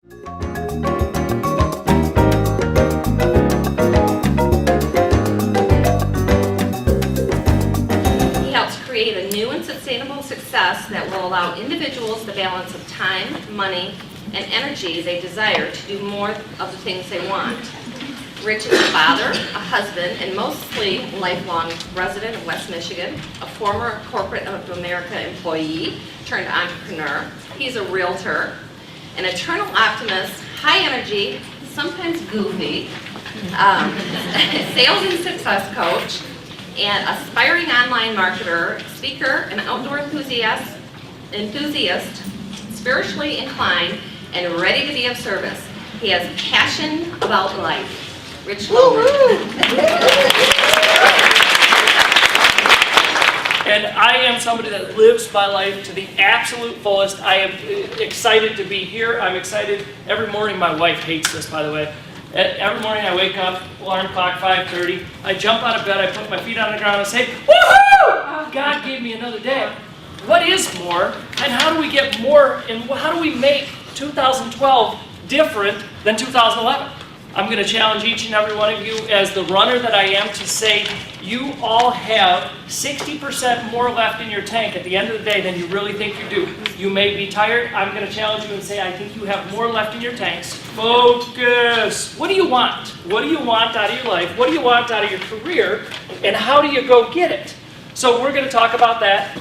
He helps create a new and sustainable success that will allow individuals the balance of time, money, and energy they desire to do more of the things they want. Rich is a father, a husband, and mostly lifelong resident of West Michigan, a former corporate of America employee turned entrepreneur. He's a realtor, an eternal optimist, high energy, sometimes goofy, sales and success coach, and aspiring online marketer, speaker, and outdoor enthusiast, spiritually inclined, and ready to be of service. He has passion about life. Rich Logan. And I am somebody that lives my life to the absolute fullest. I am excited to be here. I'm excited every morning. My wife hates this, by the way. Every morning I wake up, alarm clock 5:30. I jump out of bed, I put my feet on the ground and say, woohoo! God gave me another day. What is more, and how do we get more, and how do we make 2012 different than 2011? I'm going to challenge each and every one of you, as the runner that I am, to say you all have 60% more left in your tank at the end of the day than you really think you do. You may be tired. I'm going to challenge you and say I think you have more left in your tanks. Focus. What do you want? What do you want out of your life? What do you want out of your career? And how do you go get it? So we're going to talk about that.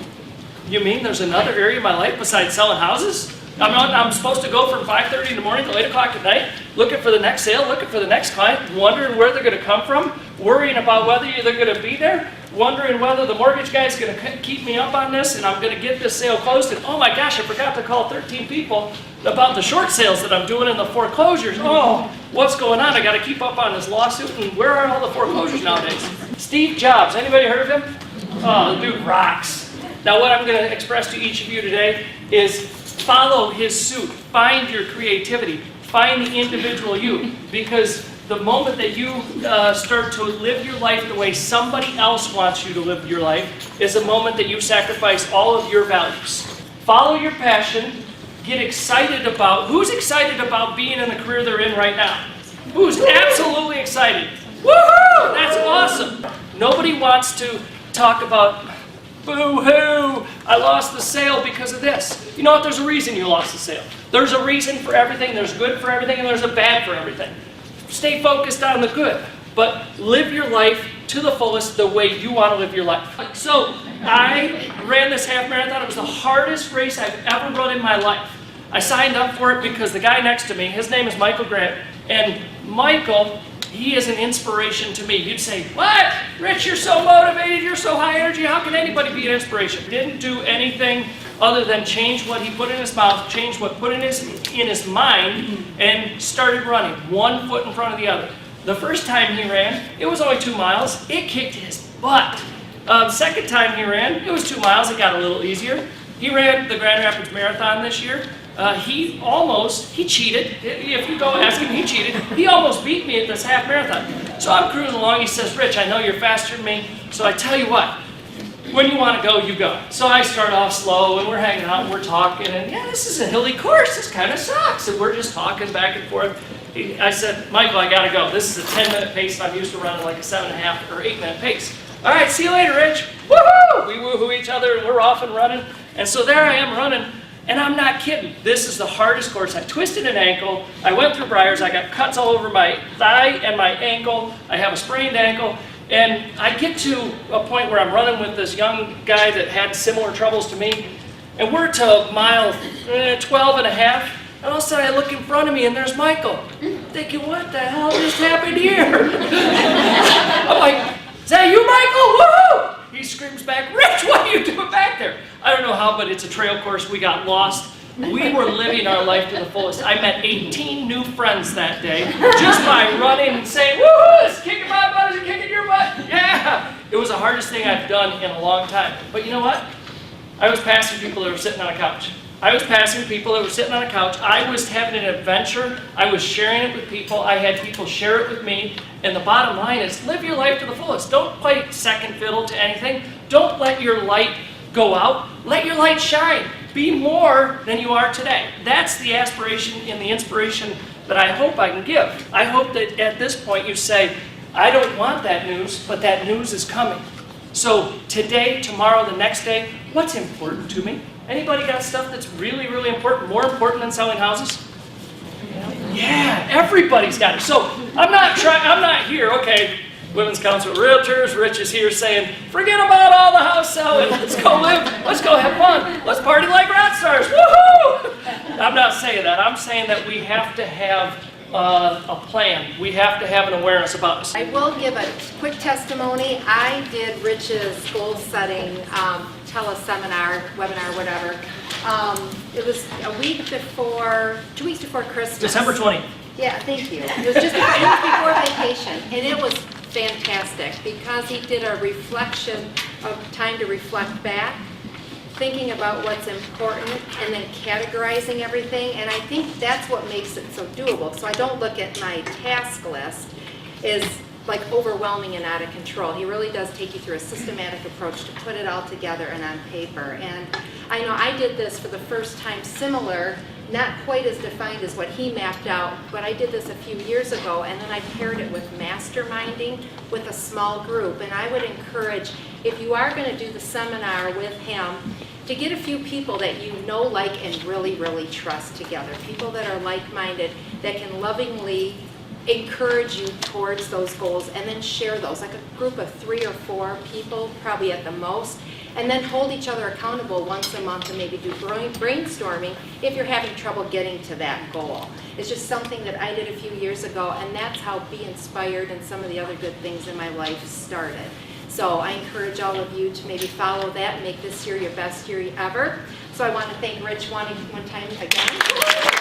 You mean there's another area of my life besides selling houses? I'm supposed to go from 5:30 in the morning to 8 o'clock at night, looking for the next sale, looking for the next client, wondering where they're going to come from, worrying about whether they're going to be there, wondering whether the mortgage guy's going to keep me up on this and I'm going to get this sale closed. And oh my gosh, I forgot to call 13 people about the short sales that I'm doing in the foreclosures. Oh, what's going on? I got to keep up on this lawsuit, and where are all the foreclosures nowadays? Steve Jobs, anybody heard of him? Oh, the dude rocks. Now what I'm going to express to each of you today is follow his suit. Find your creativity. Find the individual you. Because the moment that you start to live your life the way somebody else wants you to live your life is the moment that you sacrifice all of your values. Follow your passion. Get excited about, who's excited about being in the career they're in right now? Who's absolutely excited? Woohoo! That's awesome. Nobody wants to talk about, boo-hoo, I lost the sale because of this. You know what? There's a reason you lost the sale. There's a reason for everything. There's good for everything, and there's a bad for everything. Stay focused on the good, but live your life to the fullest the way you want to live your life. So I ran this half marathon. It was the hardest race I've ever run in my life. I signed up for it because the guy next to me, his name is Michael Grant, and Michael, he is an inspiration to me. You'd say, what? Rich, you're so motivated, you're so high energy, how can anybody be an inspiration? He didn't do anything other than change what he put in his mouth, change what put in his mind, and started running, one foot in front of the other. The first time he ran, it was only 2 miles. It kicked his butt. The second time he ran, it was 2 miles. It got a little easier. He ran the Grand Rapids Marathon this year. He cheated. If you go ask him, he cheated. He almost beat me at this half marathon. So I'm cruising along. He says, Rich, I know you're faster than me, so I tell you what, when you want to go, you go. So I start off slow, and we're hanging out, and we're talking, and yeah, this is a hilly course. This kind of sucks. And we're just talking back and forth. I said, Michael, I got to go. This is a 10-minute pace, and I'm used to running like a 7.5 or 8-minute pace. All right, see you later, Rich. Woohoo! We woohoo each other, and we're off and running. And so there I am running. And I'm not kidding. This is the hardest course. I twisted an ankle. I went through briars. I got cuts all over my thigh and my ankle. I have a sprained ankle. And I get to a point where I'm running with this young guy that had similar troubles to me. And we're to mile 12 and a half. And all of a sudden I look in front of me and there's Michael. I'm thinking, what the hell just happened here? I'm like, is that you, Michael? Woohoo! He screams back, Rich, what are you doing back there? I don't know how, but it's a trail course. We got lost. We were living our life to the fullest. I met 18 new friends that day just by running and saying, woohoo, it's kicking my butt, is it kicking your butt? Yeah! It was the hardest thing I've done in a long time. But you know what? I was passing people that were sitting on a couch. I was passing people that were sitting on a couch. I was having an adventure. I was sharing it with people. I had people share it with me. And the bottom line is, live your life to the fullest. Don't play second fiddle to anything. Don't let your light go out. Let your light shine. be more than you are today. That's the aspiration and the inspiration that I hope I can give. I hope that at this point you say, I don't want that news, but that news is coming. So today, tomorrow, the next day, what's important to me? Anybody got stuff that's really, really important, more important than selling houses? Yeah, everybody's got it. So I'm not here, okay, Women's Council of Realtors, Rich is here saying, forget about all the house selling, let's go live, let's go have fun, let's party like rock stars, woohoo! I'm not saying that. I'm saying that we have to have a plan. We have to have an awareness about this. I will give a quick testimony. I did Rich's goal setting teleseminar, webinar, whatever. It was a week before, 2 weeks before Christmas. December 20th. Yeah, thank you. It was just a week before vacation, and it was fantastic because he did a reflection of time to reflect back, thinking about what's important, and then categorizing everything. And I think that's what makes it so doable. So I don't look at my task list as like overwhelming and out of control. He really does take you through a systematic approach to put it all together and on paper. And I know I did this for the first time similar, not quite as defined as what he mapped out, but I did this a few years ago, and then I paired it with masterminding with a small group. And I would encourage, if you are going to do the seminar with him, to get a few people that you know, like, and really, really trust together. People that are like-minded, that can lovingly encourage you towards those goals, and then share those, like a group of 3 or 4 people, probably at the most, and then hold each other accountable once a month and maybe do brainstorming if you're having trouble getting to that goal. It's just something that I did a few years ago, and that's how Be Inspired and some of the other good things in my life started. So I encourage all of you to maybe follow that and make this year your best year ever. So I want to thank Rich one time again.